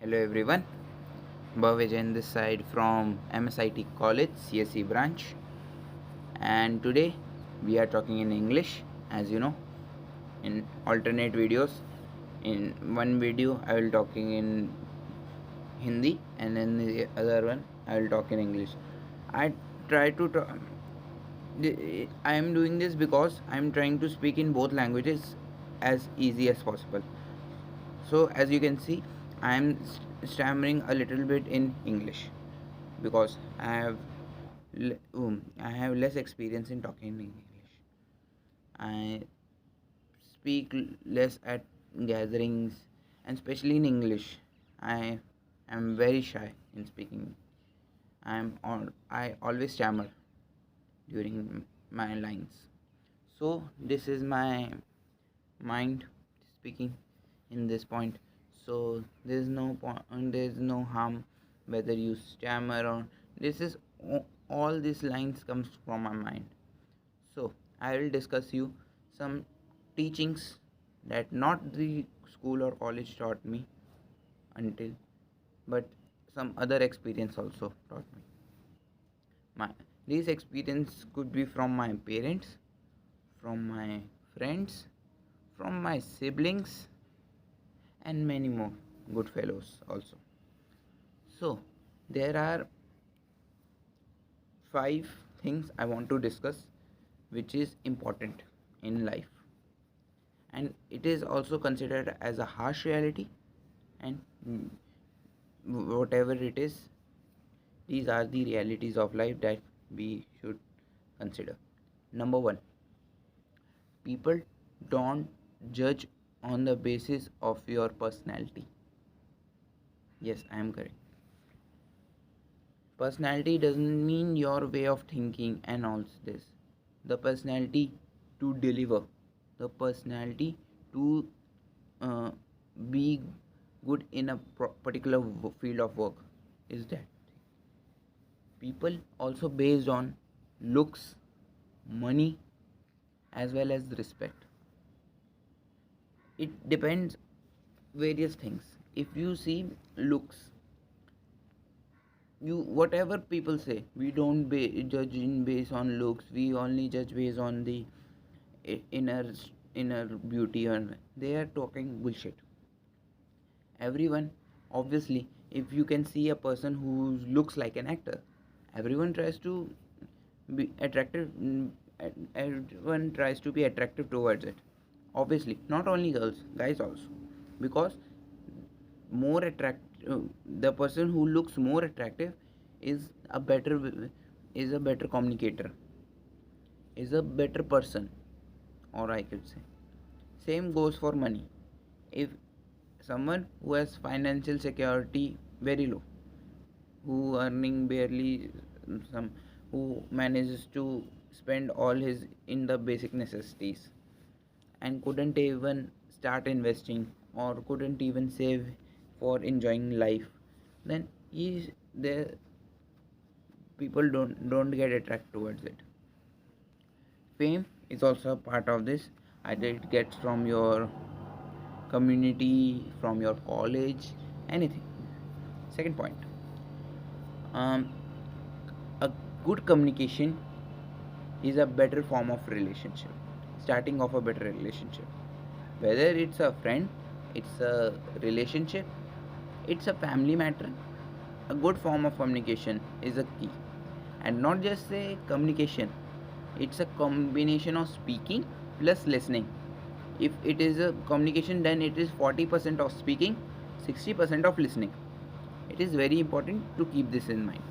Hello everyone, Bhavejan this side from MSIT College CSE branch, and today we are talking in English, as you know, in alternate videos. In one video I will talking in Hindi, and in the other one I will talk in English. I try to talk, I am doing this because I am trying to speak in both languages as easy as possible. So as you can see, I am stammering a little bit in English because I have less experience in talking in English. I speak less at gatherings, and especially in English. I am very shy in speaking. I always stammer during my lines. So this is my mind speaking in this point. So there's no point, there's no harm whether you stammer or this is all these lines comes from my mind. So I will discuss you some teachings that not the school or college taught me until, but some other experience also taught me. My these experience could be from my parents, from my friends, from my siblings, and many more good fellows also. So there are five things I want to discuss which is important in life, and it is also considered as a harsh reality, and whatever it is, these are the realities of life that we should consider. Number one, people don't judge on the basis of your personality. Yes, I am correct. Personality doesn't mean your way of thinking and all this. The personality to deliver, the personality to uh, be good in a particular field of work is that. People also based on looks, money, as well as respect. It depends various things. If you see looks, you whatever people say, we don't judge in based on looks, we only judge based on the inner inner beauty, and they are talking bullshit. Everyone, obviously, if you can see a person who looks like an actor, everyone tries to be attractive, everyone tries to be attractive towards it. Obviously, not only girls, guys also, because more the person who looks more attractive is a better is a better communicator, is a better person, or I could say same goes for money. If someone who has financial security very low, who earning barely some, who manages to spend all his in the basic necessities and couldn't even start investing or couldn't even save for enjoying life, then he's there, people don't get attracted towards it. Fame is also a part of this. Either it gets from your community, from your college, anything. Second point, um, a good communication is a better form of relationship, starting of a better relationship. Whether it's a friend, it's a relationship, it's a family matter, a good form of communication is a key. And not just say communication, it's a combination of speaking plus listening. If it is a communication, then it is 40% of speaking, 60% of listening. It is very important to keep this in mind.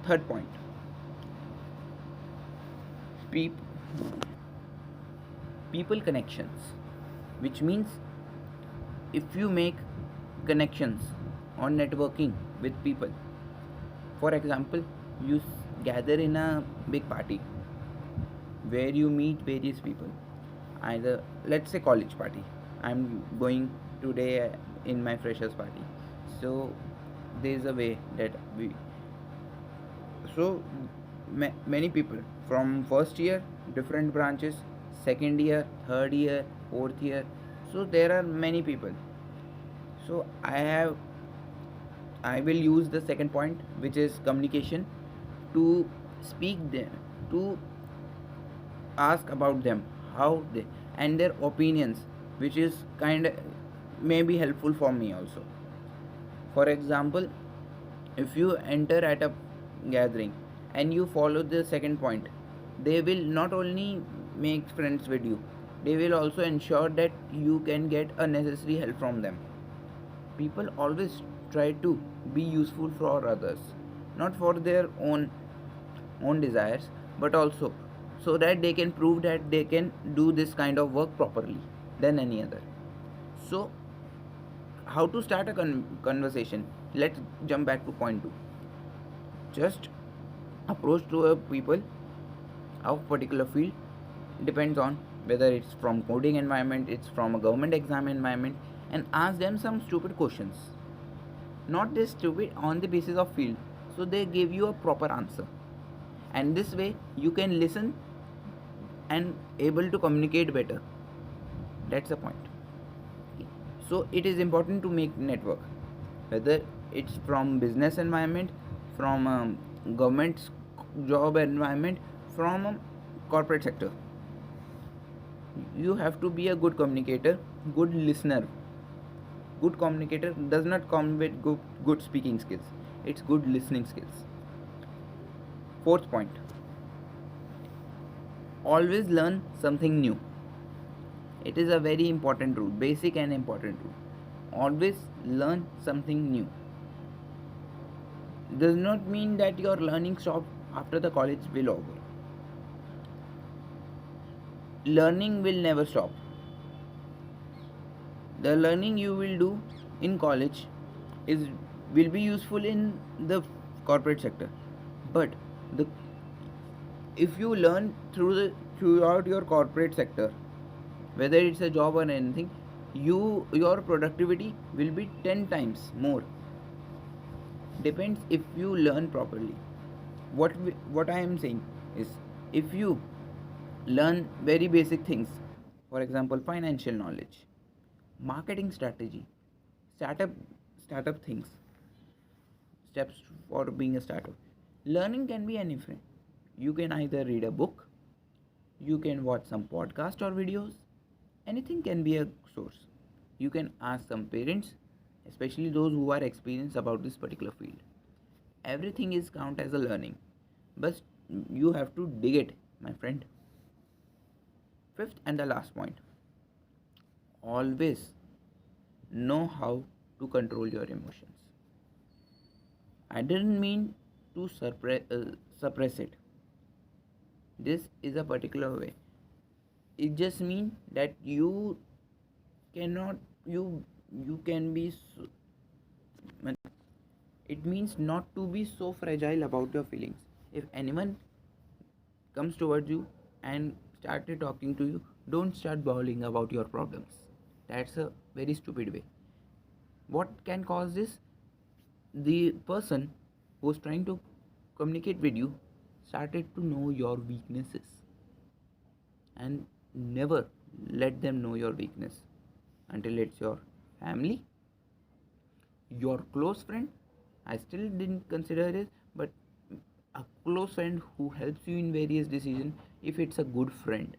Third point, people connections, which means if you make connections on networking with people, for example, you gather in a big party where you meet various people, either let's say college party, I'm going today in my freshers party. So there's a way that we, so many people from first year, different branches, second year, third year, fourth year, so there are many people. So I will use the second point, which is communication, to speak them, to ask about them, how they and their opinions, which is kind of may be helpful for me also. For example, if you enter at a gathering and you follow the second point, they will not only make friends with you, they will also ensure that you can get a necessary help from them. People always try to be useful for others, not for their own desires, but also so that they can prove that they can do this kind of work properly than any other. So, how to start a conversation? Let's jump back to point 2. Just approach to a people of particular field, depends on whether it's from coding environment, it's from a government exam environment, and ask them some stupid questions. Not this stupid, on the basis of field, so they give you a proper answer, and this way you can listen and able to communicate better. That's the point. Okay. So it is important to make network, whether it's from business environment, from government job environment, from corporate sector. You have to be a good communicator, good listener. Good communicator does not come with good speaking skills, it's good listening skills. Fourth point, always learn something new. It is a very important rule, basic and important rule. Always learn something new. Does not mean that your learning stop after the college will over. Learning will never stop. The learning you will do in college is will be useful in the corporate sector, but the if you learn throughout your corporate sector, whether it's a job or anything, your productivity will be 10 times more. Depends if you learn properly. What I am saying is, if you learn very basic things, for example financial knowledge, marketing strategy, startup startup things, steps for being a startup, learning can be anything. You can either read a book, you can watch some podcast or videos, anything can be a source. You can ask some parents, especially those who are experienced about this particular field. Everything is count as a learning, but you have to dig it, my friend. Fifth and the last point, always know how to control your emotions. I didn't mean to suppress it. This is a particular way. It just means that cannot you can be so, it means not to be so fragile about your feelings. If anyone comes towards you and started talking to you, don't start bawling about your problems. That's a very stupid way. What can cause this? The person who's trying to communicate with you started to know your weaknesses, and never let them know your weakness until it's your family, your close friend. I still didn't consider it, but a close friend who helps you in various decisions, if it's a good friend,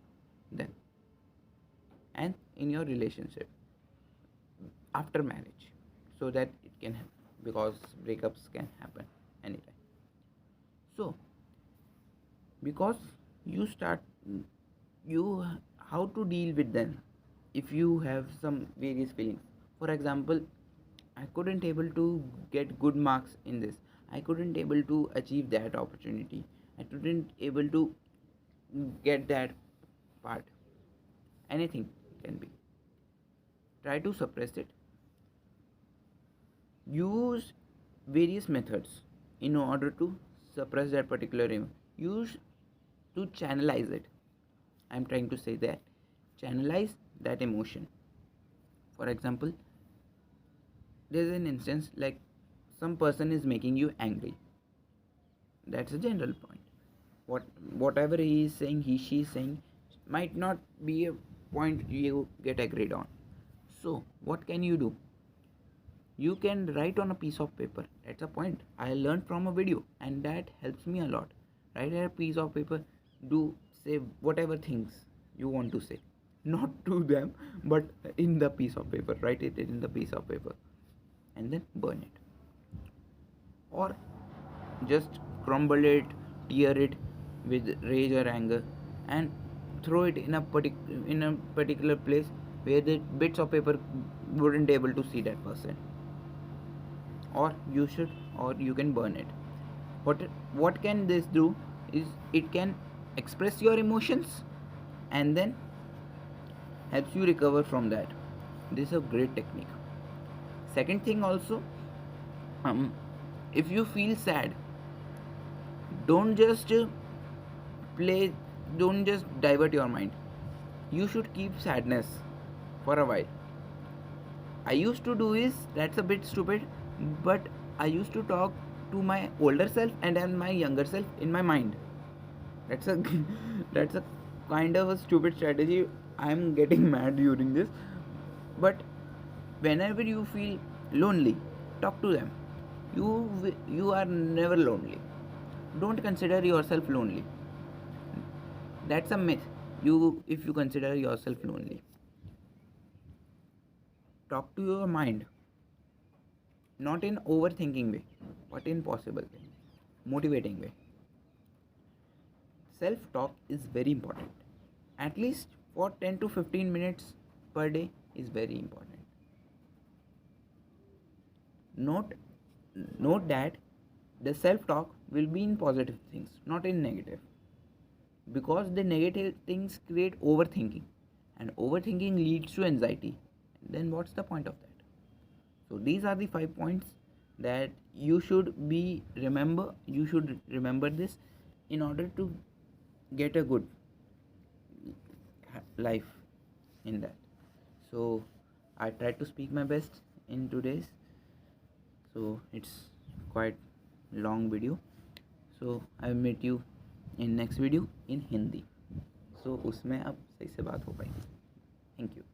then, and in your relationship after marriage, so that it can happen, because breakups can happen anytime. So because you start you how to deal with them if you have some various feelings. For example, I couldn't able to get good marks in this, I couldn't able to achieve that opportunity, I couldn't able to get that part. Anything can be. Try to suppress it. Use various methods in order to suppress that particular emotion. Use to channelize it. I'm trying to say that channelize that emotion. For example, there's an instance like some person is making you angry. That's a general point. Whatever he is saying, she is saying, might not be a point you get agreed on. So what can you do? You can write on a piece of paper. That's a point I learned from a video, and that helps me a lot. Write on a piece of paper. Do say whatever things you want to say, not to them, but in the piece of paper. Write it in the piece of paper, and then burn it, or just crumble it, tear it with rage or anger, and throw it in a particular place where the bits of paper wouldn't able to see that person. Or you can burn it. What can this do is it can express your emotions, and then helps you recover from that. This is a great technique. Second thing also, if you feel sad, don't just play don't just divert your mind. You should keep sadness for a while. I used to do is, that's a bit stupid, but I used to talk to my older self and then my younger self in my mind. That's a that's a kind of a stupid strategy. I'm getting mad during this, but whenever you feel lonely, talk to them. You are never lonely. Don't consider yourself lonely. That's a myth. If you consider yourself lonely, talk to your mind, not in overthinking way, but in possible way, motivating way. Self talk is very important. At least for 10 to 15 minutes per day is very important. Note Note that the self talk will be in positive things, not in negative. Because the negative things create overthinking, and overthinking leads to anxiety. Then what's the point of that? So these are the 5 points that you should remember this in order to get a good life in that. So I tried to speak my best in today's, so it's quite long video. So I will meet you in next video in Hindi. So उसमें अब सही से बात हो पाएगी. Thank you.